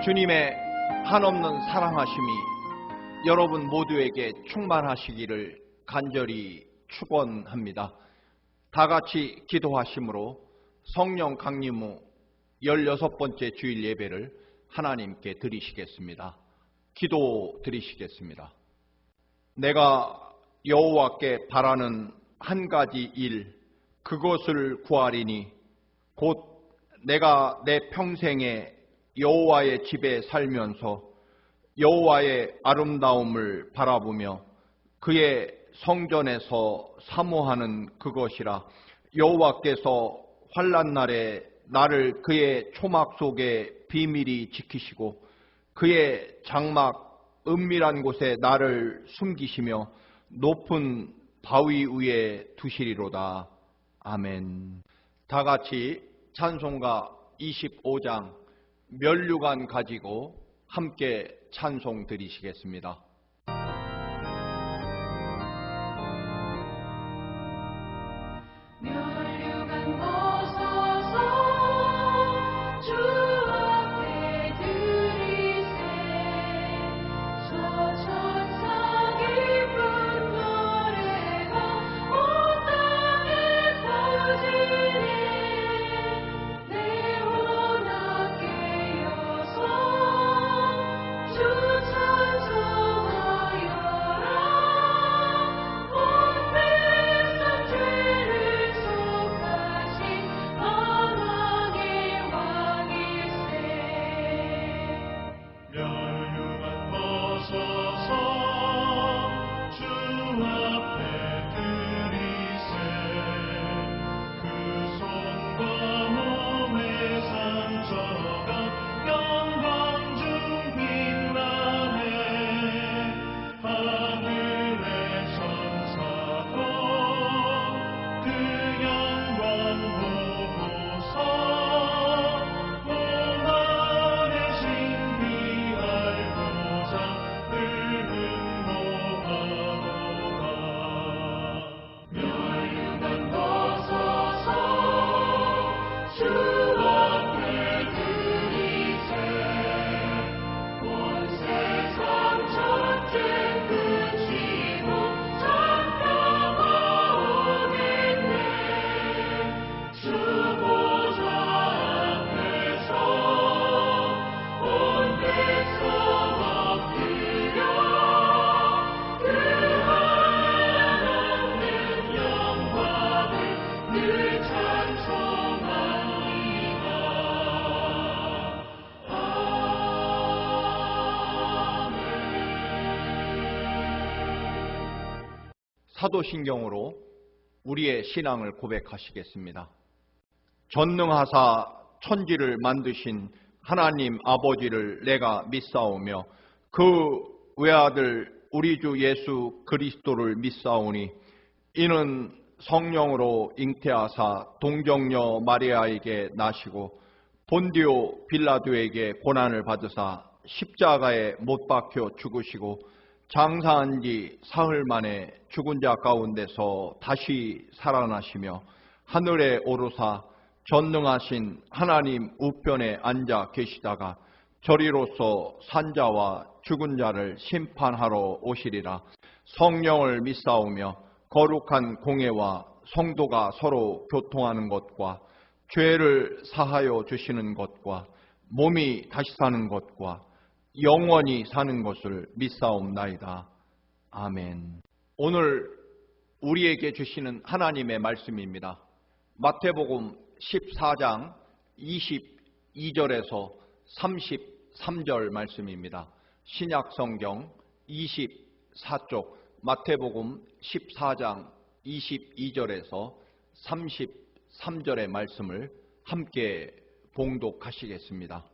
주님의 한없는 사랑하심이 여러분 모두에게 충만하시기를 간절히 축원합니다. 다 같이 기도하심으로 성령 강림 후 16번째 주일 예배를 하나님께 드리시겠습니다. 기도 드리시겠습니다. 내가 여호와께 바라는 한 가지 일, 그것을 구하리니 곧 내가 내 평생에 여호와의 집에 살면서 여호와의 아름다움을 바라보며 그의 성전에서 사모하는 그것이라. 여호와께서 환난 날에 나를 그의 초막 속에 비밀히 지키시고 그의 장막 은밀한 곳에 나를 숨기시며 높은 바위 위에 두시리로다. 아멘. 다 같이 찬송가 25장 면류관 가지고 함께 찬송 드리시겠습니다. 사도신경으로 우리의 신앙을 고백하시겠습니다. 전능하사 천지를 만드신 하나님 아버지를 내가 믿사오며 그 외아들 우리 주 예수 그리스도를 믿사오니 이는 성령으로 잉태하사 동정녀 마리아에게 나시고 본디오 빌라도에게 고난을 받으사 십자가에 못 박혀 죽으시고 장사한 지 사흘 만에 죽은 자 가운데서 다시 살아나시며 하늘에 오르사 전능하신 하나님 우편에 앉아 계시다가 저리로서 산자와 죽은 자를 심판하러 오시리라. 성령을 믿사오며 거룩한 공예와 성도가 서로 교통하는 것과 죄를 사하여 주시는 것과 몸이 다시 사는 것과 영원히 사는 것을 믿사옵나이다. 아멘. 오늘 우리에게 주시는 하나님의 말씀입니다. 마태복음 14장 22절에서 33절 말씀입니다. 신약성경 24쪽 마태복음 14장 22절에서 33절의 말씀을 함께 봉독하시겠습니다.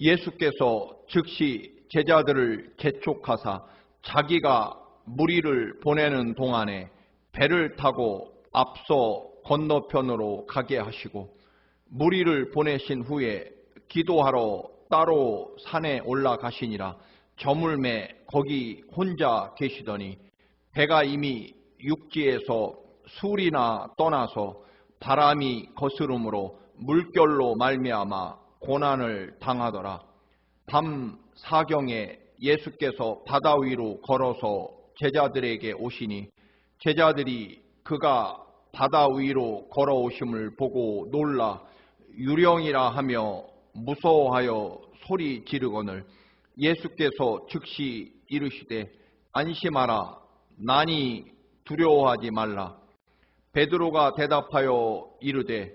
예수께서 즉시 제자들을 재촉하사 자기가 무리를 보내는 동안에 배를 타고 앞서 건너편으로 가게 하시고 무리를 보내신 후에 기도하러 따로 산에 올라가시니라. 저물매 거기 혼자 계시더니 배가 이미 육지에서 술이나 떠나서 바람이 거스름으로 물결로 말미암아 고난을 당하더라. 밤 사경에 예수께서 바다 위로 걸어서 제자들에게 오시니 제자들이 그가 바다 위로 걸어오심을 보고 놀라 유령이라 하며 무서워하여 소리 지르거늘 예수께서 즉시 이르시되 안심하라 나니 두려워하지 말라. 베드로가 대답하여 이르되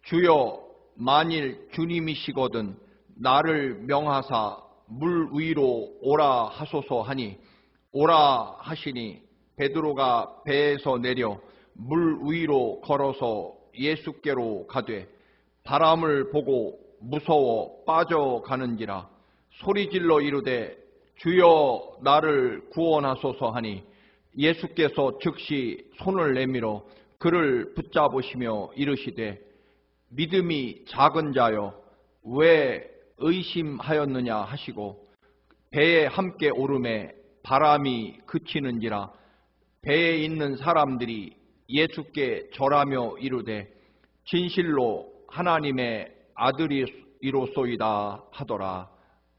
주여 만일 주님이시거든 나를 명하사 물 위로 오라 하소서 하니 오라 하시니 베드로가 배에서 내려 물 위로 걸어서 예수께로 가되 바람을 보고 무서워 빠져가는지라 소리질러 이르되 주여 나를 구원하소서 하니 예수께서 즉시 손을 내밀어 그를 붙잡으시며 이르시되 믿음이 작은 자여 왜 의심하였느냐 하시고 배에 함께 오름에 바람이 그치는지라 배에 있는 사람들이 예수께 절하며 이르되 진실로 하나님의 아들이로소이다 하더라.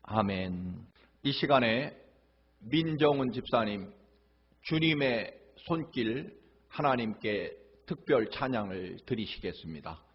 아멘. 이 시간에 민정은 집사님 주님의 손길 하나님께 특별 찬양을 드리시겠습니다.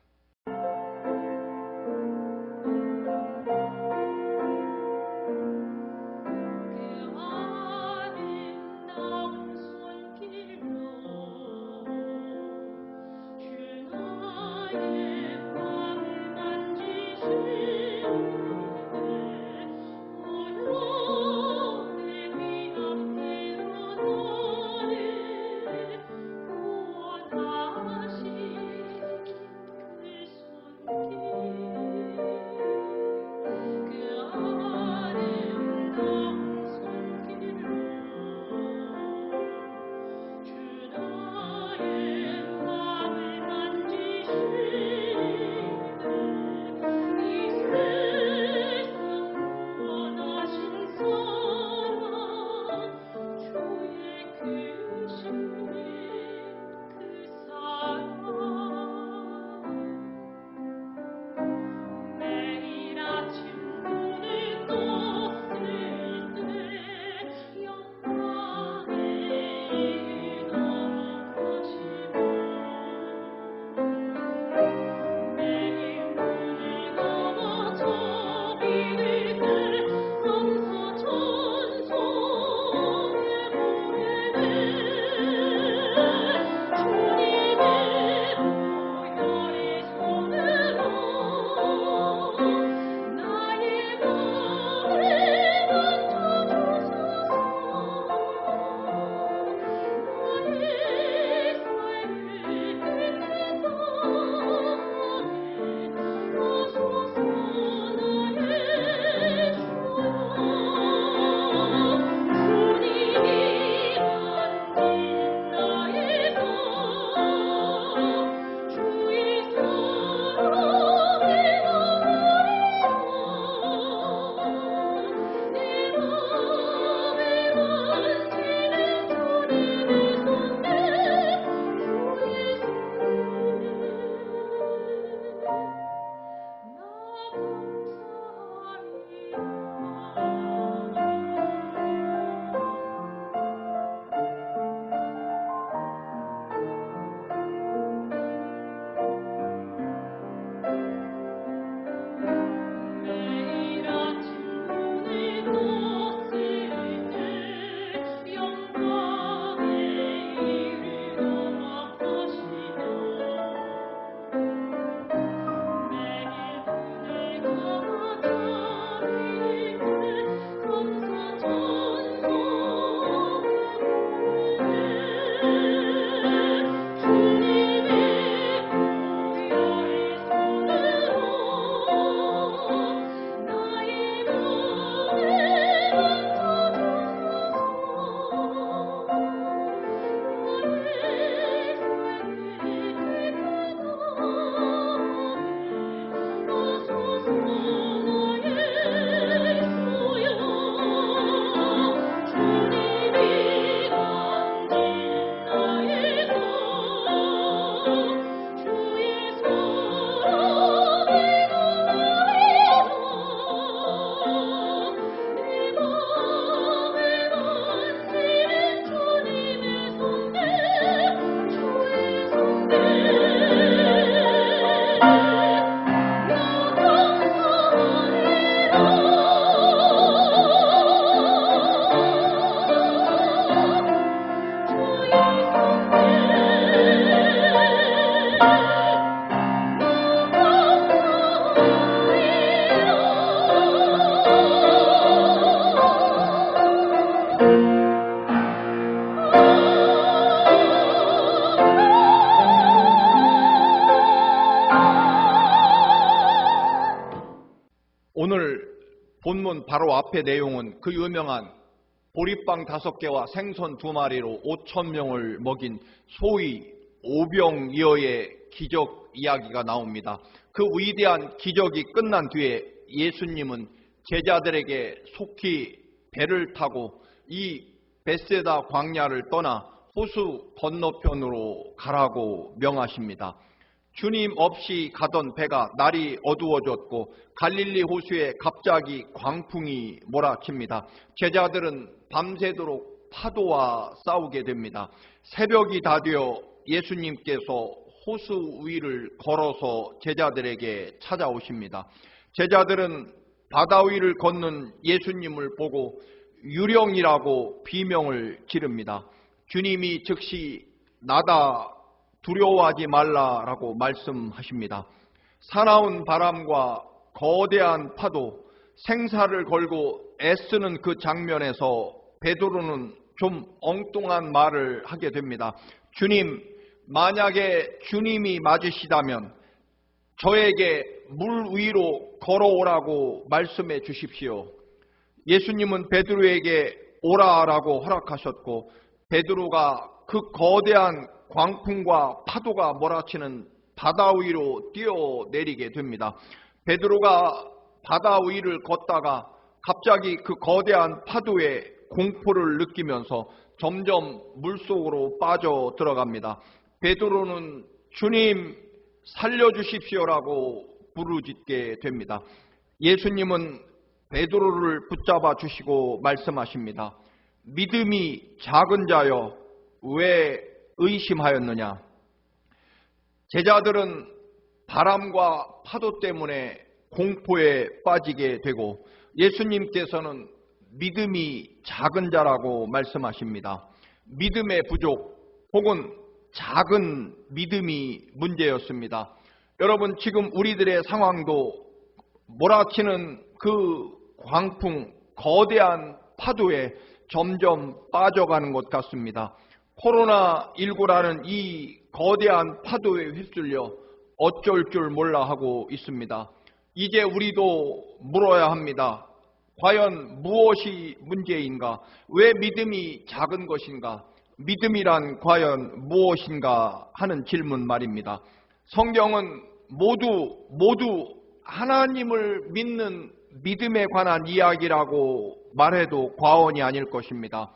보면 바로 앞에 내용은 그 유명한 보리빵 5개와 생선 2마리로 5,000명을 먹인 소위 오병이어의 기적 이야기가 나옵니다. 그 위대한 기적이 끝난 뒤에 예수님은 제자들에게 속히 배를 타고 이 벳세다 광야를 떠나 호수 건너편으로 가라고 명하십니다. 주님 없이 가던 배가 날이 어두워졌고 갈릴리 호수에 갑자기 광풍이 몰아칩니다. 제자들은 밤새도록 파도와 싸우게 됩니다. 새벽이 다 되어 예수님께서 호수 위를 걸어서 제자들에게 찾아오십니다. 제자들은 바다 위를 걷는 예수님을 보고 유령이라고 비명을 지릅니다. 주님이 즉시 나다 두려워하지 말라라고 말씀하십니다. 사나운 바람과 거대한 파도, 생사를 걸고 애쓰는 그 장면에서 베드로는 좀 엉뚱한 말을 하게 됩니다. 주님, 만약에 주님이 맞으시다면 저에게 물 위로 걸어오라고 말씀해 주십시오. 예수님은 베드로에게 오라라고 허락하셨고 베드로가 그 거대한 광풍과 파도가 몰아치는 바다 위로 뛰어내리게 됩니다. 베드로가 바다 위를 걷다가 갑자기 그 거대한 파도에 공포를 느끼면서 점점 물속으로 빠져 들어갑니다. 베드로는 주님 살려주십시오라고 부르짖게 됩니다. 예수님은 베드로를 붙잡아 주시고 말씀하십니다. 믿음이 작은 자여 왜 의심하였느냐? 제자들은 바람과 파도 때문에 공포에 빠지게 되고 예수님께서는 믿음이 작은 자라고 말씀하십니다. 믿음의 부족 혹은 작은 믿음이 문제였습니다. 여러분, 지금 우리들의 상황도 몰아치는 그 광풍, 거대한 파도에 점점 빠져가는 것 같습니다. 코로나19라는 이 거대한 파도에 휩쓸려 어쩔 줄 몰라 하고 있습니다. 이제 우리도 물어야 합니다. 과연 무엇이 문제인가? 왜 믿음이 작은 것인가? 믿음이란 과연 무엇인가 하는 질문 말입니다. 성경은 모두 하나님을 믿는 믿음에 관한 이야기라고 말해도 과언이 아닐 것입니다.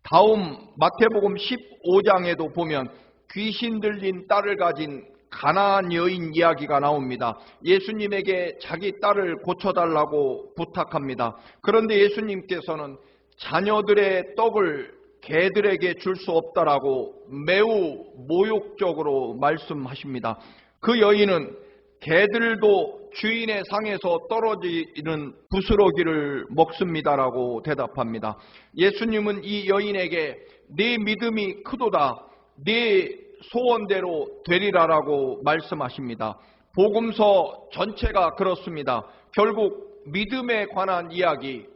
다음 마태복음 15장에도 보면 귀신 들린 딸을 가진 가나안 여인 이야기가 나옵니다. 예수님에게 자기 딸을 고쳐달라고 부탁합니다. 그런데 예수님께서는 자녀들의 떡을 개들에게 줄 수 없다라고 매우 모욕적으로 말씀하십니다. 그 여인은 개들도 주인의 상에서 떨어지는 부스러기를 먹습니다라고 대답합니다. 예수님은 이 여인에게 네 믿음이 크도다, 네 소원대로 되리라라고 말씀하십니다. 복음서 전체가 그렇습니다. 결국 믿음에 관한 이야기,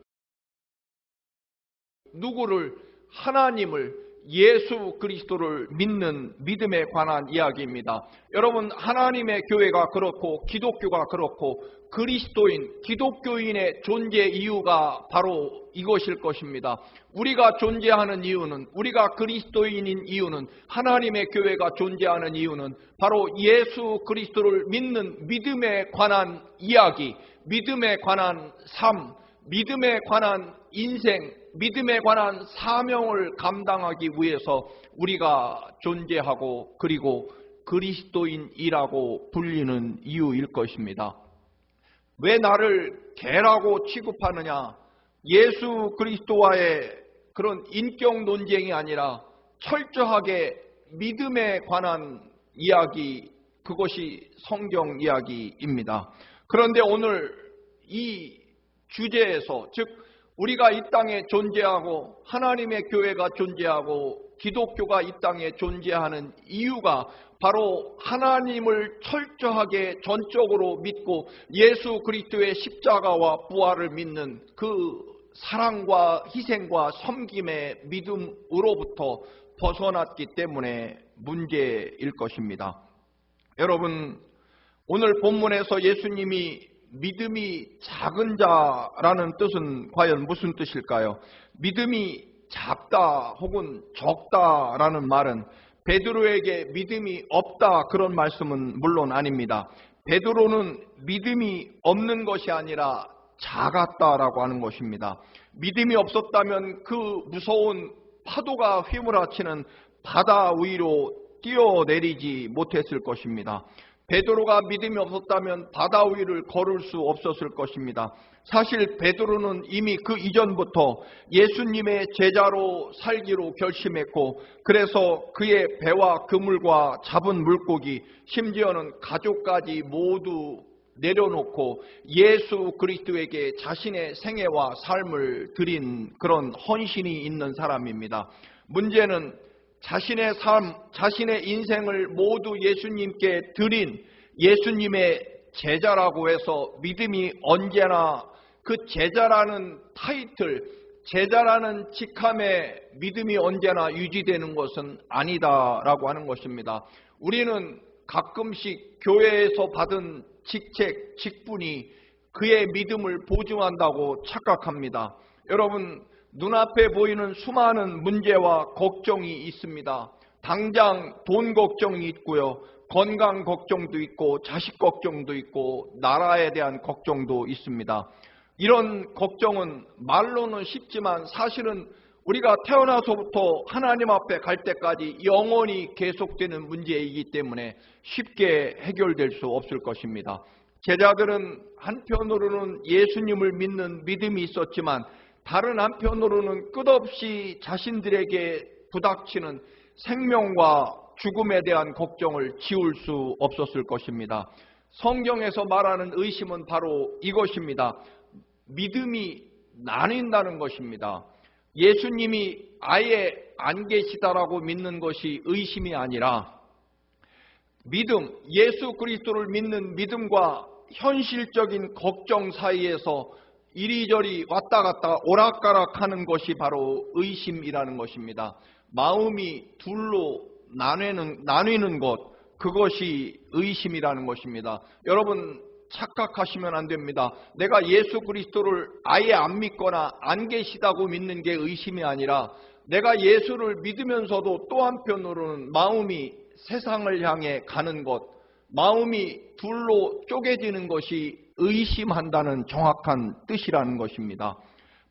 누구를? 하나님을, 예수 그리스도를 믿는 믿음에 관한 이야기입니다. 여러분, 하나님의 교회가 그렇고 기독교가 그렇고 그리스도인, 기독교인의 존재 이유가 바로 이것일 것입니다. 우리가 존재하는 이유는, 우리가 그리스도인인 이유는, 하나님의 교회가 존재하는 이유는 바로 예수 그리스도를 믿는 믿음에 관한 이야기, 믿음에 관한 삶, 믿음에 관한 인생, 믿음에 관한 사명을 감당하기 위해서 우리가 존재하고 그리고 그리스도인이라고 불리는 이유일 것입니다. 왜 나를 개라고 취급하느냐? 예수 그리스도와의 그런 인격 논쟁이 아니라 철저하게 믿음에 관한 이야기, 그것이 성경 이야기입니다. 그런데 오늘 이 주제에서, 즉 우리가 이 땅에 존재하고 하나님의 교회가 존재하고 기독교가 이 땅에 존재하는 이유가 바로 하나님을 철저하게 전적으로 믿고 예수 그리스도의 십자가와 부활을 믿는 그 사랑과 희생과 섬김의 믿음으로부터 벗어났기 때문에 문제일 것입니다. 여러분, 오늘 본문에서 예수님이 믿음이 작은 자라는 뜻은 과연 무슨 뜻일까요? 믿음이 작다 혹은 적다라는 말은 베드로에게 믿음이 없다 그런 말씀은 물론 아닙니다. 베드로는 믿음이 없는 것이 아니라 작았다라고 하는 것입니다. 믿음이 없었다면 그 무서운 파도가 휘몰아치는 바다 위로 뛰어내리지 못했을 것입니다. 베드로가 믿음이 없었다면 바다 위를 걸을 수 없었을 것입니다. 사실 베드로는 이미 그 이전부터 예수님의 제자로 살기로 결심했고, 그래서 그의 배와 그물과 잡은 물고기, 심지어는 가족까지 모두 내려놓고 예수 그리스도에게 자신의 생애와 삶을 드린 그런 헌신이 있는 사람입니다. 문제는 자신의 삶, 자신의 인생을 모두 예수님께 드린 예수님의 제자라고 해서 믿음이 언제나 그 제자라는 타이틀, 제자라는 직함에 믿음이 언제나 유지되는 것은 아니다라고 하는 것입니다. 우리는 가끔씩 교회에서 받은 직책, 직분이 그의 믿음을 보증한다고 착각합니다. 여러분, 눈앞에 보이는 수많은 문제와 걱정이 있습니다. 당장 돈 걱정이 있고요. 건강 걱정도 있고 자식 걱정도 있고 나라에 대한 걱정도 있습니다. 이런 걱정은 말로는 쉽지만 사실은 우리가 태어나서부터 하나님 앞에 갈 때까지 영원히 계속되는 문제이기 때문에 쉽게 해결될 수 없을 것입니다. 제자들은 한편으로는 예수님을 믿는 믿음이 있었지만 다른 한편으로는 끝없이 자신들에게 부닥치는 생명과 죽음에 대한 걱정을 지울 수 없었을 것입니다. 성경에서 말하는 의심은 바로 이것입니다. 믿음이 나뉜다는 것입니다. 예수님이 아예 안 계시다라고 믿는 것이 의심이 아니라 믿음, 예수 그리스도를 믿는 믿음과 현실적인 걱정 사이에서 이리저리 왔다 갔다 오락가락하는 것이 바로 의심이라는 것입니다. 마음이 둘로 나뉘는 것, 그것이 의심이라는 것입니다. 여러분 착각하시면 안 됩니다. 내가 예수 그리스도를 아예 안 믿거나 안 계시다고 믿는 게 의심이 아니라 내가 예수를 믿으면서도 또 한편으로는 마음이 세상을 향해 가는 것, 마음이 둘로 쪼개지는 것이 의심한다는 정확한 뜻이라는 것입니다.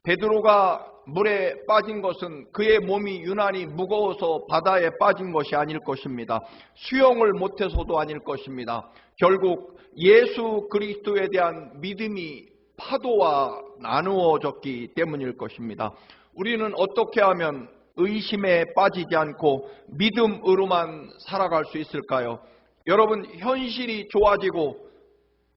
베드로가 물에 빠진 것은 그의 몸이 유난히 무거워서 바다에 빠진 것이 아닐 것입니다. 수영을 못해서도 아닐 것입니다. 결국 예수 그리스도에 대한 믿음이 파도와 나누어졌기 때문일 것입니다. 우리는 어떻게 하면 의심에 빠지지 않고 믿음으로만 살아갈 수 있을까요? 여러분, 현실이 좋아지고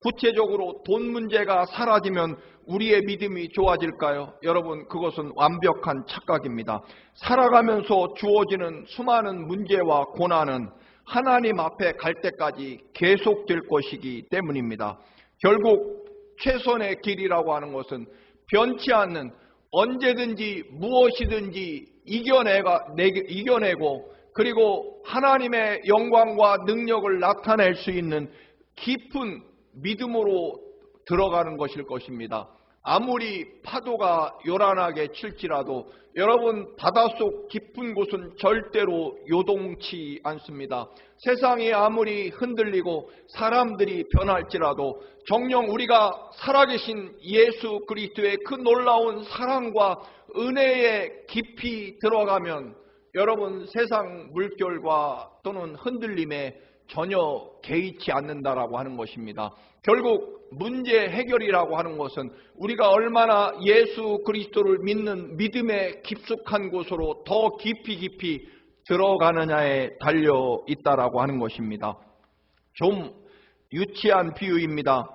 구체적으로 돈 문제가 사라지면 우리의 믿음이 좋아질까요? 여러분, 그것은 완벽한 착각입니다. 살아가면서 주어지는 수많은 문제와 고난은 하나님 앞에 갈 때까지 계속될 것이기 때문입니다. 결국 최선의 길이라고 하는 것은 변치 않는, 언제든지 무엇이든지 이겨내고 그리고 하나님의 영광과 능력을 나타낼 수 있는 깊은 믿음으로 들어가는 것일 것입니다. 아무리 파도가 요란하게 칠지라도 여러분, 바닷속 깊은 곳은 절대로 요동치 않습니다. 세상이 아무리 흔들리고 사람들이 변할지라도 정녕 우리가 살아계신 예수 그리스도의 그 놀라운 사랑과 은혜에 깊이 들어가면 여러분, 세상 물결과 또는 흔들림에 전혀 개의치 않는다라고 하는 것입니다. 결국 문제 해결이라고 하는 것은 우리가 얼마나 예수 그리스도를 믿는 믿음의 깊숙한 곳으로 더 깊이 들어가느냐에 달려 있다라고 하는 것입니다. 좀 유치한 비유입니다.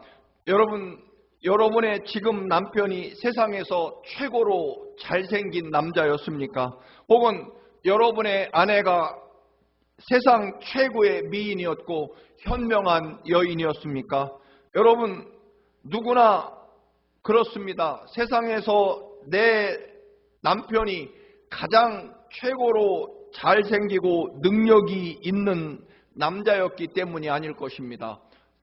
여러분의 지금 남편이 세상에서 최고로 잘생긴 남자였습니까? 혹은 여러분의 아내가 세상 최고의 미인이었고 현명한 여인이었습니까? 여러분, 누구나 그렇습니다. 세상에서 내 남편이 가장 최고로 잘생기고 능력이 있는 남자였기 때문이 아닐 것입니다.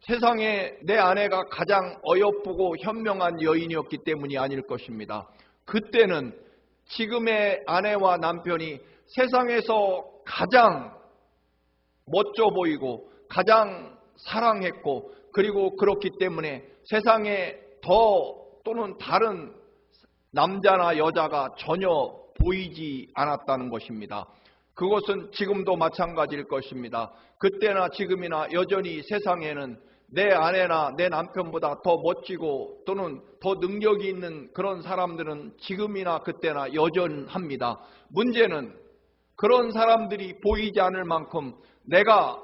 세상에 내 아내가 가장 어여쁘고 현명한 여인이었기 때문이 아닐 것입니다. 그때는 지금의 아내와 남편이 세상에서 가장 멋져 보이고 가장 사랑했고, 그리고 그렇기 때문에 세상에 또는 다른 남자나 여자가 전혀 보이지 않았다는 것입니다. 그것은 지금도 마찬가지일 것입니다. 그때나 지금이나 여전히 세상에는 내 아내나 내 남편보다 더 멋지고 또는 더 능력이 있는 그런 사람들은 지금이나 그때나 여전합니다. 문제는 그런 사람들이 보이지 않을 만큼 내가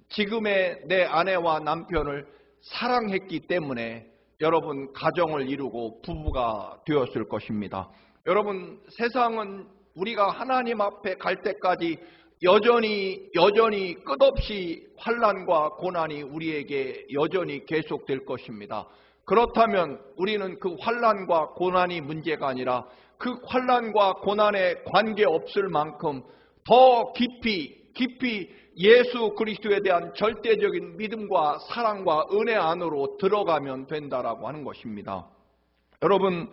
지금의 내 아내와 남편을 사랑했기 때문에 여러분 가정을 이루고 부부가 되었을 것입니다. 여러분, 세상은 우리가 하나님 앞에 갈 때까지 여전히 끝없이 환난과 고난이 우리에게 여전히 계속될 것입니다. 그렇다면 우리는 그 환난과 고난이 문제가 아니라 그 환난과 고난에 관계없을 만큼 더 깊이 예수 그리스도에 대한 절대적인 믿음과 사랑과 은혜 안으로 들어가면 된다라고 하는 것입니다. 여러분,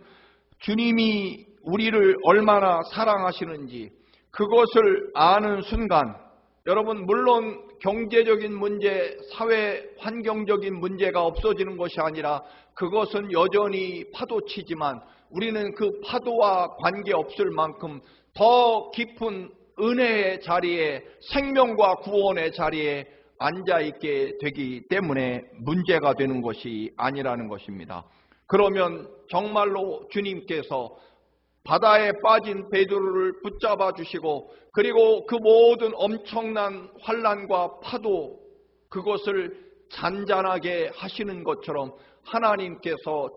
주님이 우리를 얼마나 사랑하시는지 그것을 아는 순간, 여러분, 물론 경제적인 문제, 사회 환경적인 문제가 없어지는 것이 아니라 그것은 여전히 파도치지만 우리는 그 파도와 관계없을 만큼 더 깊은 은혜의 자리에, 생명과 구원의 자리에 앉아있게 되기 때문에 문제가 되는 것이 아니라는 것입니다. 그러면 정말로 주님께서 바다에 빠진 베드로를 붙잡아 주시고, 그리고 그 모든 엄청난 환난과 파도, 그것을 잔잔하게 하시는 것처럼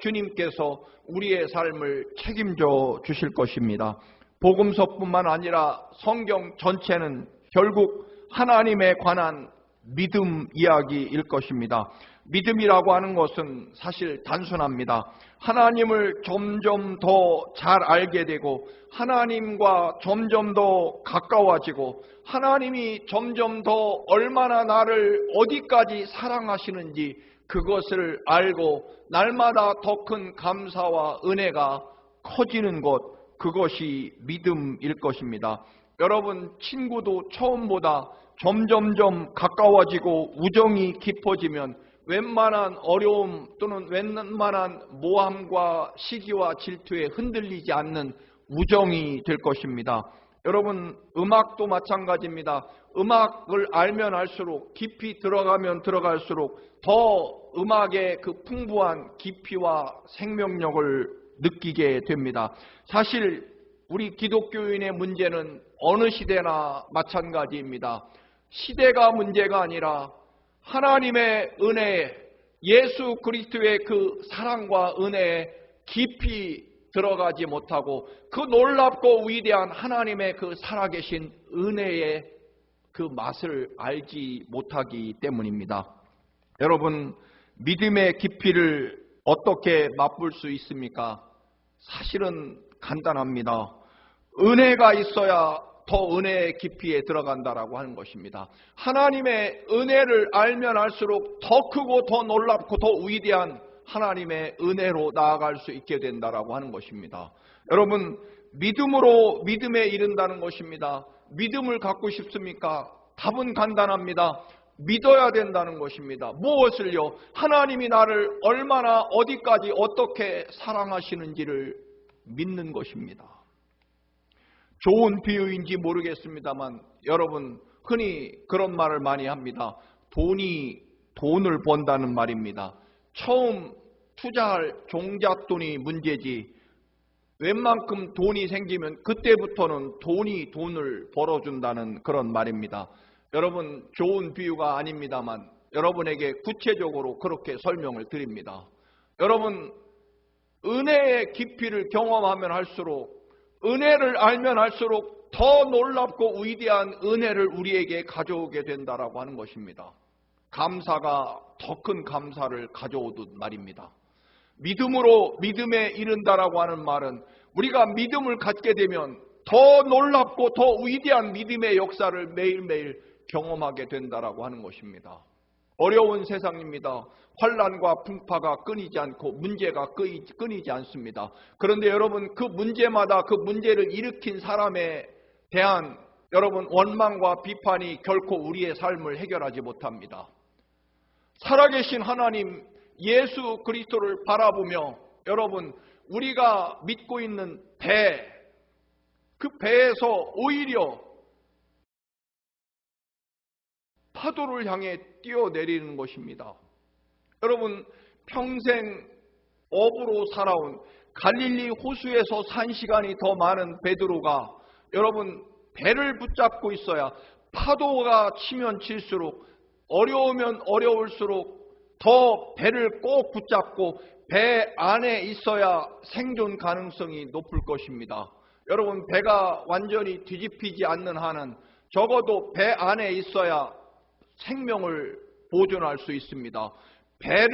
주님께서 우리의 삶을 책임져 주실 것입니다. 복음서뿐만 아니라 성경 전체는 결국 하나님에 관한 믿음 이야기일 것입니다. 믿음이라고 하는 것은 사실 단순합니다. 하나님을 점점 더 잘 알게 되고, 하나님과 점점 더 가까워지고, 하나님이 점점 더 얼마나 나를 어디까지 사랑하시는지 그것을 알고 날마다 더 큰 감사와 은혜가 커지는 것, 그것이 믿음일 것입니다. 여러분, 친구도 처음보다 점점점 가까워지고 우정이 깊어지면 웬만한 어려움 또는 웬만한 모함과 시기와 질투에 흔들리지 않는 우정이 될 것입니다. 여러분, 음악도 마찬가지입니다. 음악을 알면 알수록, 깊이 들어가면 들어갈수록 더 음악의 그 풍부한 깊이와 생명력을 느끼게 됩니다. 사실 우리 기독교인의 문제는 어느 시대나 마찬가지입니다. 시대가 문제가 아니라 하나님의 은혜, 예수 그리스도의 그 사랑과 은혜에 깊이 들어가지 못하고 그 놀랍고 위대한 하나님의 그 살아계신 은혜의 그 맛을 알지 못하기 때문입니다. 여러분, 믿음의 깊이를 어떻게 맛볼 수 있습니까? 사실은 간단합니다. 은혜가 있어야 더 은혜의 깊이에 들어간다라고 하는 것입니다. 하나님의 은혜를 알면 알수록 더 크고 더 놀랍고 더 위대한 하나님의 은혜로 나아갈 수 있게 된다라고 하는 것입니다. 여러분, 믿음으로 믿음에 이른다는 것입니다. 믿음을 갖고 싶습니까? 답은 간단합니다. 믿어야 된다는 것입니다. 무엇을요? 하나님이 나를 얼마나 어디까지 어떻게 사랑하시는지를 믿는 것입니다. 좋은 비유인지 모르겠습니다만 여러분, 흔히 그런 말을 많이 합니다. 돈이 돈을 번다는 말입니다. 처음 투자할 종잣돈이 문제지 웬만큼 돈이 생기면 그때부터는 돈이 돈을 벌어준다는 그런 말입니다. 여러분, 좋은 비유가 아닙니다만 여러분에게 구체적으로 그렇게 설명을 드립니다. 여러분, 은혜의 깊이를 경험하면 할수록, 은혜를 알면 알수록 더 놀랍고 위대한 은혜를 우리에게 가져오게 된다라고 하는 것입니다. 감사가 더 큰 감사를 가져오듯 말입니다. 믿음으로 믿음에 이른다라고 하는 말은 우리가 믿음을 갖게 되면 더 놀랍고 더 위대한 믿음의 역사를 매일매일 경험하게 된다라고 하는 것입니다. 어려운 세상입니다. 환난과 풍파가 끊이지 않고 문제가 끊이지 않습니다. 그런데 여러분, 그 문제마다 그 문제를 일으킨 사람에 대한 여러분 원망과 비판이 결코 우리의 삶을 해결하지 못합니다. 살아계신 하나님 예수 그리스도를 바라보며 여러분, 우리가 믿고 있는 그 배에서 오히려 파도를 향해 뛰어내리는 것입니다. 여러분, 평생 어부로 살아온 갈릴리 호수에서 산 시간이 더 많은 베드로가 여러분 배를 붙잡고 있어야 파도가 치면 칠수록 어려우면 어려울수록 더 배를 꼭 붙잡고 배 안에 있어야 생존 가능성이 높을 것입니다. 여러분, 배가 완전히 뒤집히지 않는 한은 적어도 배 안에 있어야 생명을 보존할 수 있습니다. 배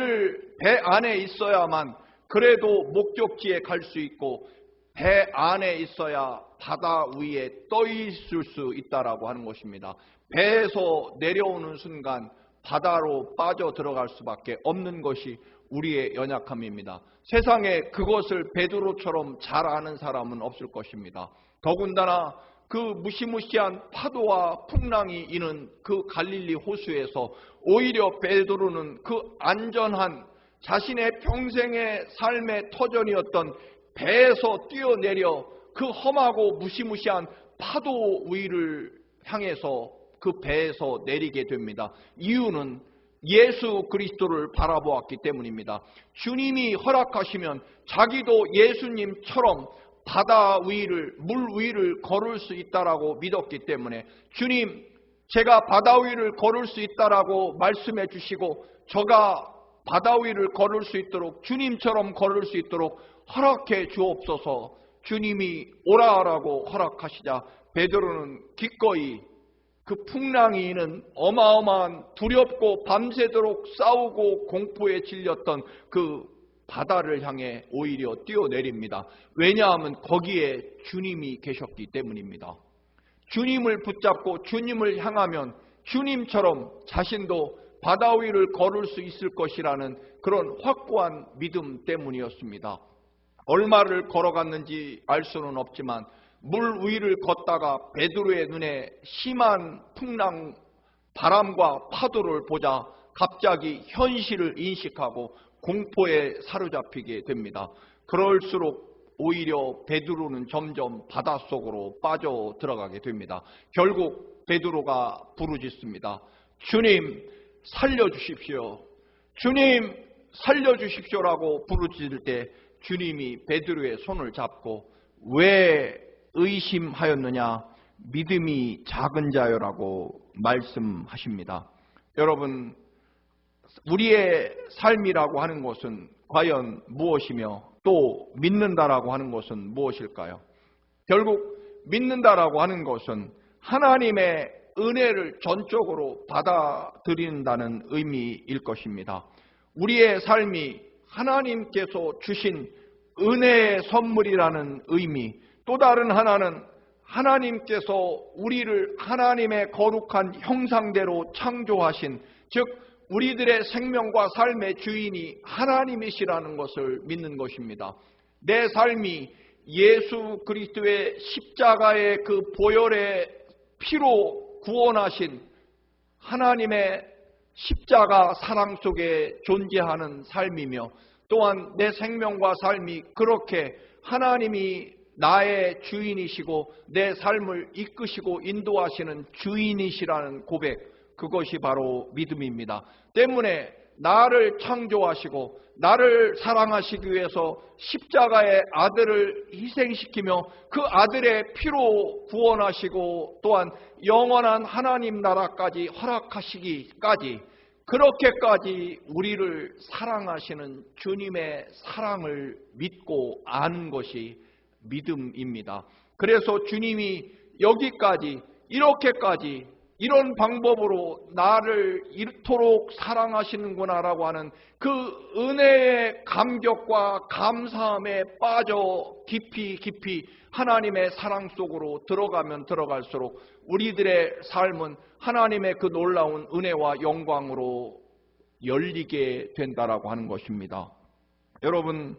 안에 있어야만 그래도 목적지에 갈 수 있고 배 안에 있어야 바다 위에 떠 있을 수 있다라고 하는 것입니다. 배에서 내려오는 순간 바다로 빠져 들어갈 수밖에 없는 것이 우리의 연약함입니다. 세상에 그것을 베드로처럼 잘 아는 사람은 없을 것입니다. 더군다나 그 무시무시한 파도와 풍랑이 이는 그 갈릴리 호수에서 오히려 베드로는 그 안전한 자신의 평생의 삶의 터전이었던 배에서 뛰어내려 그 험하고 무시무시한 파도 위를 향해서 그 배에서 내리게 됩니다. 이유는 예수 그리스도를 바라보았기 때문입니다. 주님이 허락하시면 자기도 예수님처럼 바다 위를, 물 위를 걸을 수 있다라고 믿었기 때문에 주님, 제가 바다 위를 걸을 수 있다라고 말씀해 주시고 저가 바다 위를 걸을 수 있도록 주님처럼 걸을 수 있도록 허락해 주옵소서. 주님이 오라라고 허락하시자 베드로는 기꺼이 그 풍랑이 있는 어마어마한 두렵고 밤새도록 싸우고 공포에 질렸던 그 바다를 향해 오히려 뛰어내립니다. 왜냐하면 거기에 주님이 계셨기 때문입니다. 주님을 붙잡고 주님을 향하면 주님처럼 자신도 바다 위를 걸을 수 있을 것이라는 그런 확고한 믿음 때문이었습니다. 얼마를 걸어갔는지 알 수는 없지만 물 위를 걷다가 베드로의 눈에 심한 풍랑, 바람과 파도를 보자 갑자기 현실을 인식하고 공포에 사로잡히게 됩니다. 그럴수록 오히려 베드로는 점점 바닷속으로 빠져 들어가게 됩니다. 결국 베드로가 부르짖습니다. 주님 살려주십시오. 주님 살려주십시오라고 부르짖을 때 주님이 베드로의 손을 잡고 왜 의심하였느냐, 믿음이 작은 자여라고 말씀하십니다. 여러분, 우리의 삶이라고 하는 것은 과연 무엇이며 또 믿는다라고 하는 것은 무엇일까요? 결국 믿는다라고 하는 것은 하나님의 은혜를 전적으로 받아들인다는 의미일 것입니다. 우리의 삶이 하나님께서 주신 은혜의 선물이라는 의미, 또 다른 하나는 하나님께서 우리를 하나님의 거룩한 형상대로 창조하신, 즉 우리들의 생명과 삶의 주인이 하나님이시라는 것을 믿는 것입니다. 내 삶이 예수 그리스도의 십자가의 그 보혈의 피로 구원하신 하나님의 십자가 사랑 속에 존재하는 삶이며, 또한 내 생명과 삶이 그렇게 하나님이 나의 주인이시고 내 삶을 이끄시고 인도하시는 주인이시라는 고백, 그것이 바로 믿음입니다. 때문에 나를 창조하시고 나를 사랑하시기 위해서 십자가의 아들을 희생시키며 그 아들의 피로 구원하시고 또한 영원한 하나님 나라까지 허락하시기까지, 그렇게까지 우리를 사랑하시는 주님의 사랑을 믿고 아는 것이 믿음입니다. 그래서 주님이 여기까지, 이렇게까지, 이런 방법으로 나를 이토록 사랑하시는구나라고 하는 그 은혜의 감격과 감사함에 빠져 깊이 하나님의 사랑 속으로 들어가면 들어갈수록 우리들의 삶은 하나님의 그 놀라운 은혜와 영광으로 열리게 된다라고 하는 것입니다. 여러분,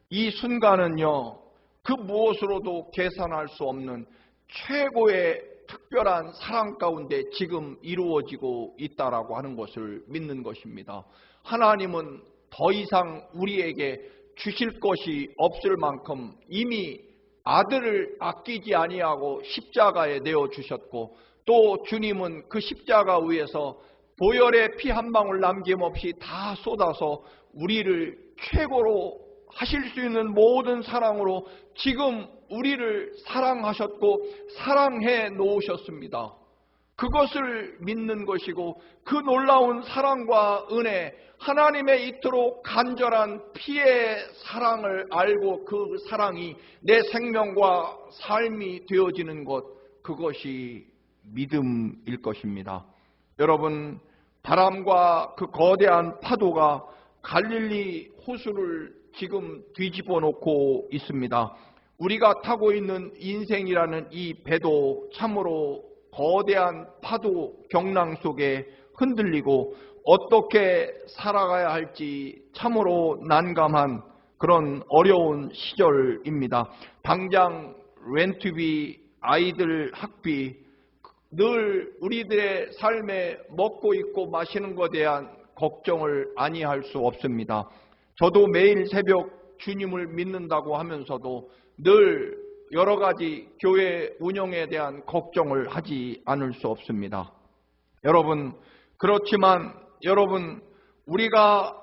이 순간은요, 그 무엇으로도 계산할 수 없는 최고의 특별한 사랑 가운데 지금 이루어지고 있다라고 하는 것을 믿는 것입니다. 하나님은 더 이상 우리에게 주실 것이 없을 만큼 이미 아들을 아끼지 아니하고 십자가에 내어 주셨고, 또 주님은 그 십자가 위에서 보혈의 피 한 방울 남김없이 다 쏟아서 우리를 최고로 하실 수 있는 모든 사랑으로 지금 우리를 사랑하셨고 사랑해 놓으셨습니다. 그것을 믿는 것이고, 그 놀라운 사랑과 은혜, 하나님의 이토록 간절한 피의 사랑을 알고 그 사랑이 내 생명과 삶이 되어지는 것, 그것이 믿음일 것입니다. 여러분, 바람과 그 거대한 파도가 갈릴리 호수를 지금 뒤집어 놓고 있습니다. 우리가 타고 있는 인생이라는 이 배도 참으로 거대한 파도 경랑 속에 흔들리고 어떻게 살아가야 할지 참으로 난감한 그런 어려운 시절입니다. 당장 렌트비, 아이들 학비, 늘 우리들의 삶에 먹고 입고 마시는 것에 대한 걱정을 아니할 수 없습니다. 저도 매일 새벽 주님을 믿는다고 하면서도 늘 여러 가지 교회 운영에 대한 걱정을 하지 않을 수 없습니다. 여러분, 그렇지만 여러분, 우리가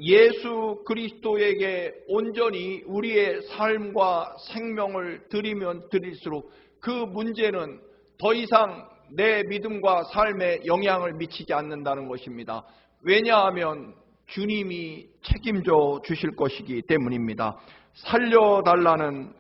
예수 그리스도에게 온전히 우리의 삶과 생명을 드리면 드릴수록 그 문제는 더 이상 내 믿음과 삶에 영향을 미치지 않는다는 것입니다. 왜냐하면 주님이 책임져 주실 것이기 때문입니다. 살려달라는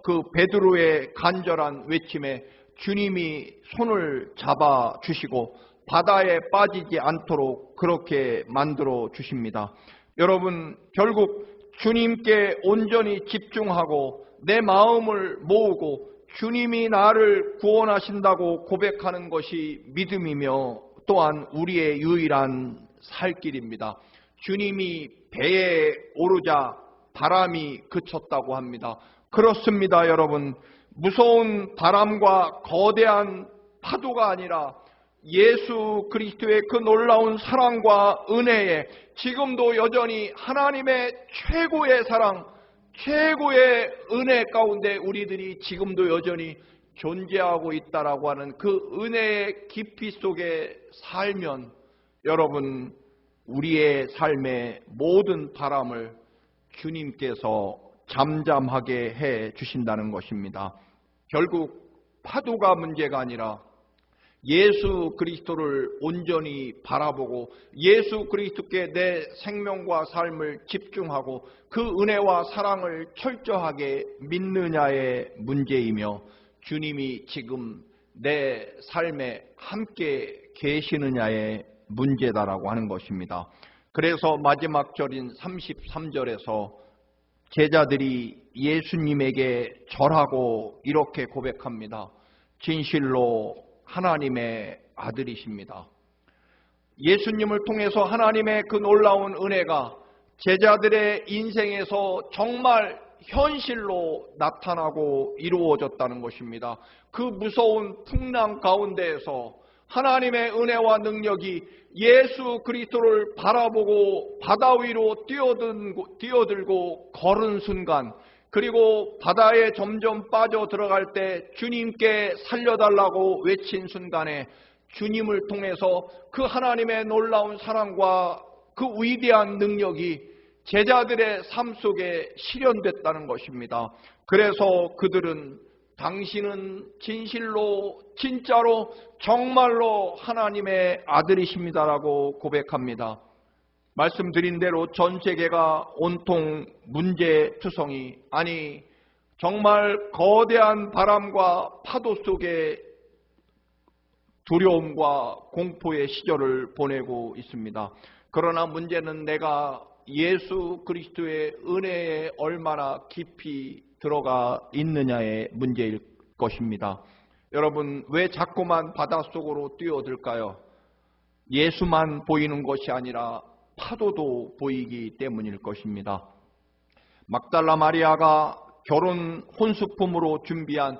그 베드로의 간절한 외침에 주님이 손을 잡아 주시고 바다에 빠지지 않도록 그렇게 만들어 주십니다. 여러분, 결국 주님께 온전히 집중하고 내 마음을 모으고 주님이 나를 구원하신다고 고백하는 것이 믿음이며 또한 우리의 유일한 살 길입니다. 주님이 배에 오르자 바람이 그쳤다고 합니다. 그렇습니다, 여러분. 무서운 바람과 거대한 파도가 아니라 예수 그리스도의 그 놀라운 사랑과 은혜에 지금도 여전히 하나님의 최고의 사랑, 최고의 은혜 가운데 우리들이 지금도 여전히 존재하고 있다라고 하는 그 은혜의 깊이 속에 살면 여러분, 우리의 삶의 모든 바람을 주님께서 잠잠하게 해 주신다는 것입니다. 결국 파도가 문제가 아니라 예수 그리스도를 온전히 바라보고 예수 그리스도께 내 생명과 삶을 집중하고 그 은혜와 사랑을 철저하게 믿느냐의 문제이며 주님이 지금 내 삶에 함께 계시느냐의 문제다라고 하는 것입니다. 그래서 마지막 절인 33절에서 제자들이 예수님에게 절하고 이렇게 고백합니다. 진실로 하나님의 아들이십니다. 예수님을 통해서 하나님의 그 놀라운 은혜가 제자들의 인생에서 정말 현실로 나타나고 이루어졌다는 것입니다. 그 무서운 풍랑 가운데에서 하나님의 은혜와 능력이 예수 그리스도를 바라보고 바다 위로 뛰어들고 걸은 순간, 그리고 바다에 점점 빠져 들어갈 때 주님께 살려달라고 외친 순간에 주님을 통해서 그 하나님의 놀라운 사랑과 그 위대한 능력이 제자들의 삶 속에 실현됐다는 것입니다. 그래서 그들은 당신은 진실로 진짜로 정말로 하나님의 아들이십니다라고 고백합니다. 말씀드린 대로 전 세계가 온통 문제투성이, 아니 정말 거대한 바람과 파도 속에 두려움과 공포의 시절을 보내고 있습니다. 그러나 문제는 내가 예수 그리스도의 은혜에 얼마나 깊이 들어가 있느냐의 문제일 것입니다. 여러분, 왜 자꾸만 바닷속으로 뛰어들까요? 예수만 보이는 것이 아니라 파도도 보이기 때문일 것입니다. 막달라 마리아가 결혼 혼수품으로 준비한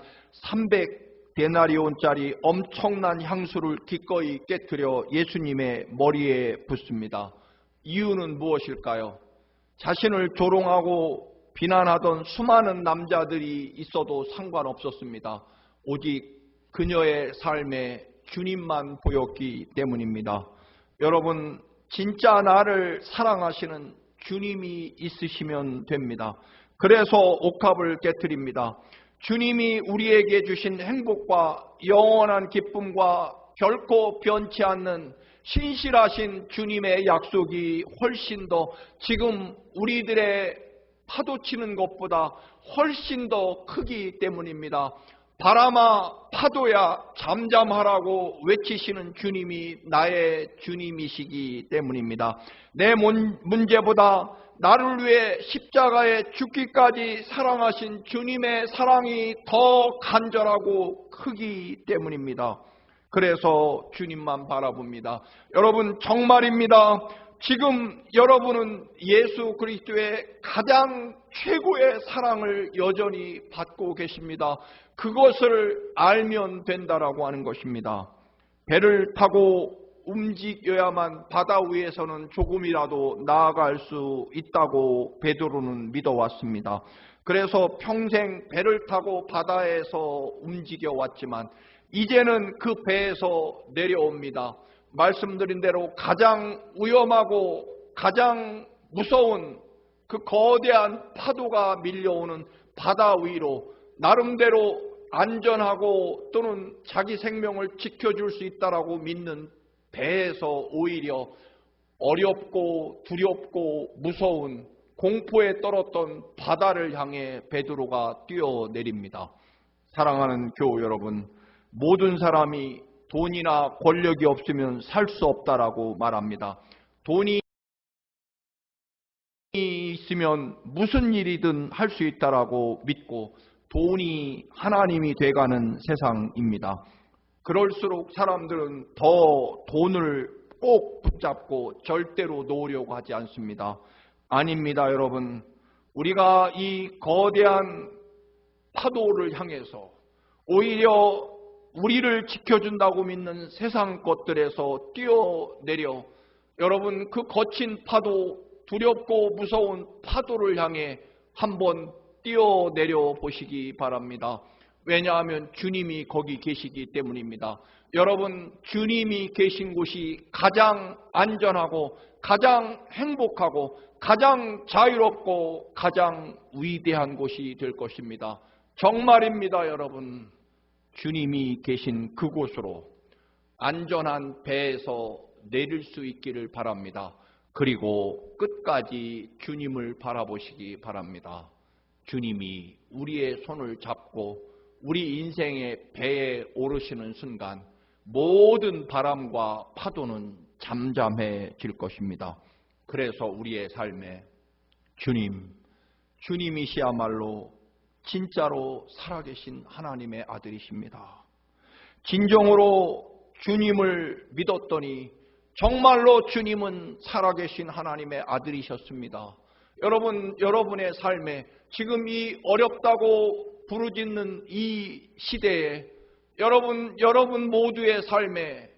300데나리온짜리 엄청난 향수를 기꺼이 깨뜨려 예수님의 머리에 붓습니다. 이유는 무엇일까요? 자신을 조롱하고 비난하던 수많은 남자들이 있어도 상관없었습니다. 오직 그녀의 삶에 주님만 보였기 때문입니다. 여러분, 진짜 나를 사랑하시는 주님이 있으시면 됩니다. 그래서 옥합을 깨뜨립니다. 주님이 우리에게 주신 행복과 영원한 기쁨과 결코 변치 않는 신실하신 주님의 약속이 훨씬 더 지금 우리들의 파도치는 것보다 훨씬 더 크기 때문입니다. 바람아 파도야 잠잠하라고 외치시는 주님이 나의 주님이시기 때문입니다. 내 문제보다 나를 위해 십자가에 죽기까지 사랑하신 주님의 사랑이 더 간절하고 크기 때문입니다. 그래서 주님만 바라봅니다. 여러분, 정말입니다. 지금 여러분은 예수 그리스도의 가장 최고의 사랑을 여전히 받고 계십니다. 그것을 알면 된다라고 하는 것입니다. 배를 타고 움직여야만 바다 위에서는 조금이라도 나아갈 수 있다고 베드로는 믿어왔습니다. 그래서 평생 배를 타고 바다에서 움직여 왔지만 이제는 그 배에서 내려옵니다. 말씀드린 대로 가장 위험하고 가장 무서운 그 거대한 파도가 밀려오는 바다 위로 나름대로 안전하고 또는 자기 생명을 지켜줄 수 있다라고 믿는 배에서 오히려 어렵고 두렵고 무서운 공포에 떨었던 바다를 향해 베드로가 뛰어내립니다. 사랑하는 교우 여러분, 모든 사람이 돈이나 권력이 없으면 살 수 없다라고 말합니다. 돈이 있으면 무슨 일이든 할 수 있다라고 믿고 돈이 하나님이 돼가는 세상입니다. 그럴수록 사람들은 더 돈을 꼭 붙잡고 절대로 놓으려고 하지 않습니다. 아닙니다, 여러분. 우리가 이 거대한 파도를 향해서 오히려 우리를 지켜준다고 믿는 세상 것들에서 뛰어내려 여러분 그 거친 파도, 두렵고 무서운 파도를 향해 한번 뛰어내려 보시기 바랍니다. 왜냐하면 주님이 거기 계시기 때문입니다. 여러분, 주님이 계신 곳이 가장 안전하고 가장 행복하고 가장 자유롭고 가장 위대한 곳이 될 것입니다. 정말입니다, 여러분. 주님이 계신 그곳으로 안전한 배에서 내릴 수 있기를 바랍니다. 그리고 끝까지 주님을 바라보시기 바랍니다. 주님이 우리의 손을 잡고 우리 인생의 배에 오르시는 순간 모든 바람과 파도는 잠잠해질 것입니다. 그래서 우리의 삶에 주님이시야말로 진짜로 살아계신 하나님의 아들이십니다. 진정으로 주님을 믿었더니 정말로 주님은 살아계신 하나님의 아들이셨습니다. 여러분, 여러분의 삶에 지금 이 어렵다고 부르짖는 이 시대에 여러분 모두의 삶에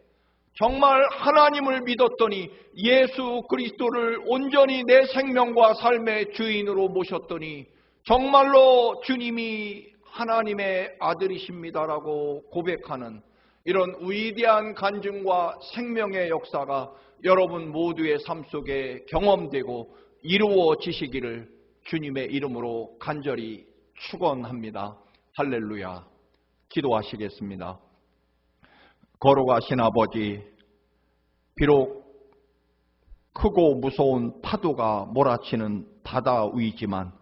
정말 하나님을 믿었더니 예수 그리스도를 온전히 내 생명과 삶의 주인으로 모셨더니 정말로 주님이 하나님의 아들이십니다라고 고백하는 이런 위대한 간증과 생명의 역사가 여러분 모두의 삶 속에 경험되고 이루어지시기를 주님의 이름으로 간절히 축원합니다. 할렐루야. 기도하시겠습니다. 거룩하신 아버지, 비록 크고 무서운 파도가 몰아치는 바다 위지만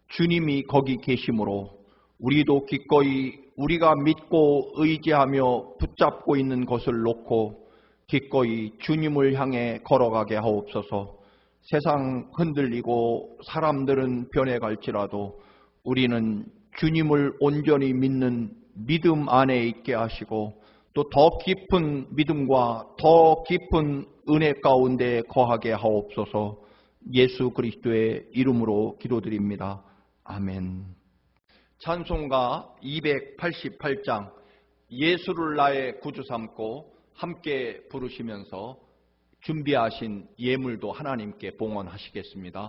주님이 거기 계심으로 우리도 기꺼이 우리가 믿고 의지하며 붙잡고 있는 것을 놓고 기꺼이 주님을 향해 걸어가게 하옵소서. 세상 흔들리고 사람들은 변해갈지라도 우리는 주님을 온전히 믿는 믿음 안에 있게 하시고 또 더 깊은 믿음과 더 깊은 은혜 가운데 거하게 하옵소서. 예수 그리스도의 이름으로 기도드립니다. 아멘. 찬송가 288장 예수를 나의 구주 삼고 함께 부르시면서 준비하신 예물도 하나님께 봉헌하시겠습니다.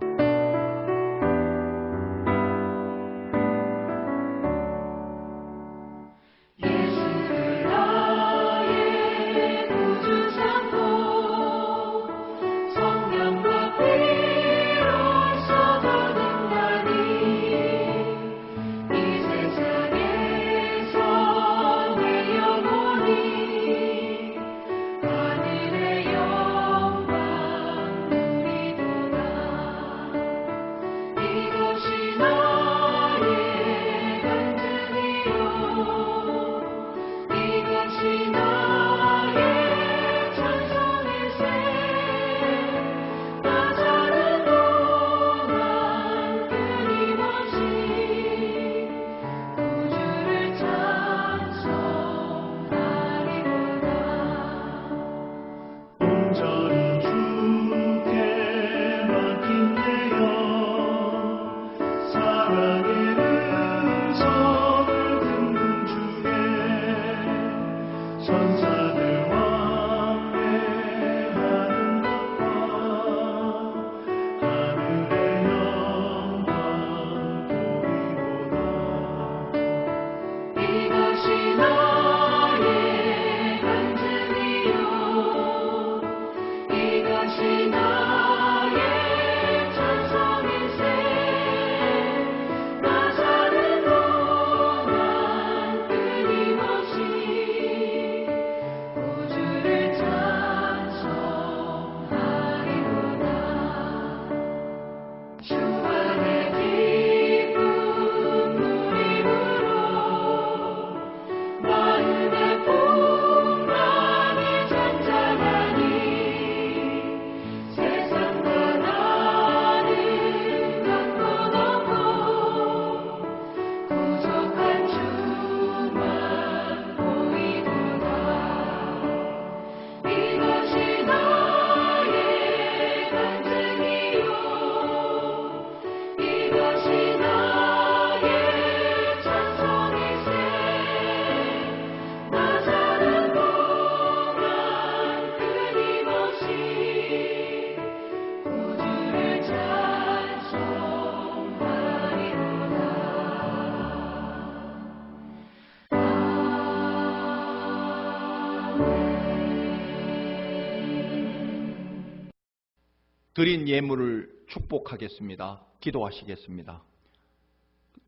드린 예물을 축복하겠습니다. 기도하시겠습니다.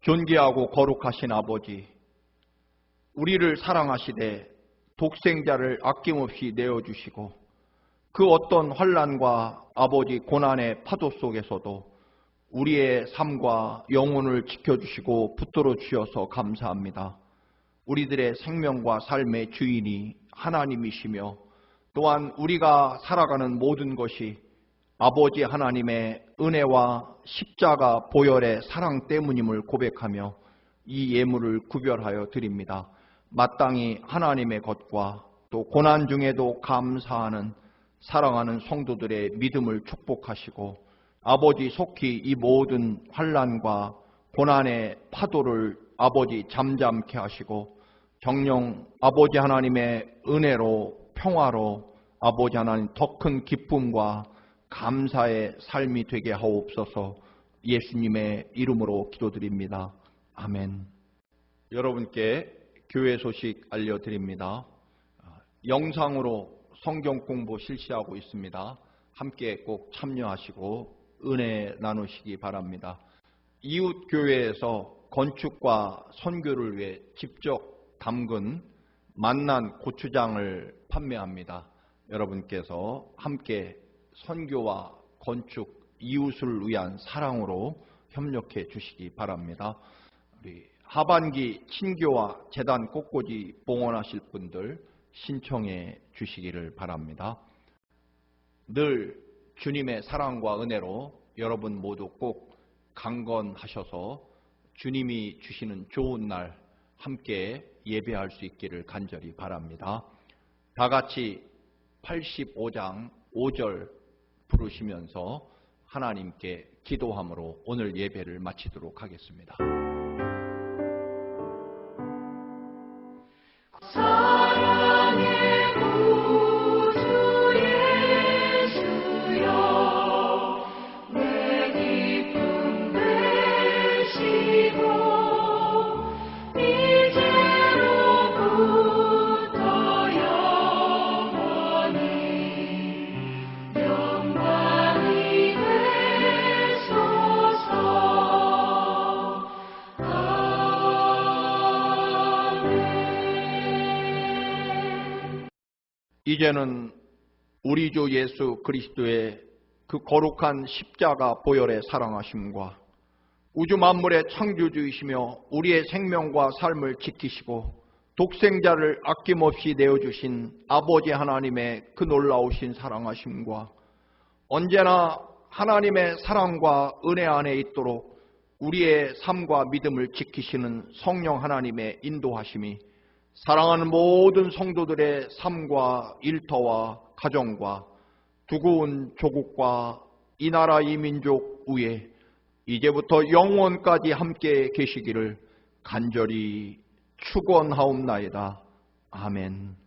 존귀하고 거룩하신 아버지, 우리를 사랑하시되 독생자를 아낌없이 내어주시고 그 어떤 환난과 아버지 고난의 파도 속에서도 우리의 삶과 영혼을 지켜주시고 붙들어 주셔서 감사합니다. 우리들의 생명과 삶의 주인이 하나님이시며 또한 우리가 살아가는 모든 것이 아버지 하나님의 은혜와 십자가 보혈의 사랑 때문임을 고백하며 이 예물을 구별하여 드립니다. 마땅히 하나님의 것과 또 고난 중에도 감사하는 사랑하는 성도들의 믿음을 축복하시고 아버지 속히 이 모든 환난과 고난의 파도를 아버지 잠잠케 하시고 정녕 아버지 하나님의 은혜로 평화로 아버지 하나님 더 큰 기쁨과 감사의 삶이 되게 하옵소서. 예수님의 이름으로 기도드립니다. 아멘. 여러분께 교회 소식 알려드립니다. 영상으로 성경 공부 실시하고 있습니다. 함께 꼭 참여하시고 은혜 나누시기 바랍니다. 이웃 교회에서 건축과 선교를 위해 직접 담근 만난 고추장을 판매합니다. 여러분께서 함께 선교와 건축, 이웃을 위한 사랑으로 협력해 주시기 바랍니다. 우리 하반기 친교와 재단 꽃꽂이 봉헌하실 분들 신청해 주시기를 바랍니다. 늘 주님의 사랑과 은혜로 여러분 모두 꼭 강건하셔서 주님이 주시는 좋은 날 함께 예배할 수 있기를 간절히 바랍니다. 다 같이 85장 5절 부르시면서 하나님께 기도함으로 오늘 예배를 마치도록 하겠습니다. 사랑의 구주 예수여 내 기쁨 되시고 이제로부터 영원히 영광이 되소서. 이제는 우리 주 예수 그리스도의 그 거룩한 십자가 보혈의 사랑하심과 우주 만물의 창조주이시며 우리의 생명과 삶을 지키시고 독생자를 아낌없이 내어주신 아버지 하나님의 그 놀라우신 사랑하심과 언제나 하나님의 사랑과 은혜 안에 있도록 우리의 삶과 믿음을 지키시는 성령 하나님의 인도하심이 사랑하는 모든 성도들의 삶과 일터와 가정과 두고 온 조국과 이 나라 이 민족 위에 이제부터 영원까지 함께 계시기를 간절히 축원하옵나이다. 아멘.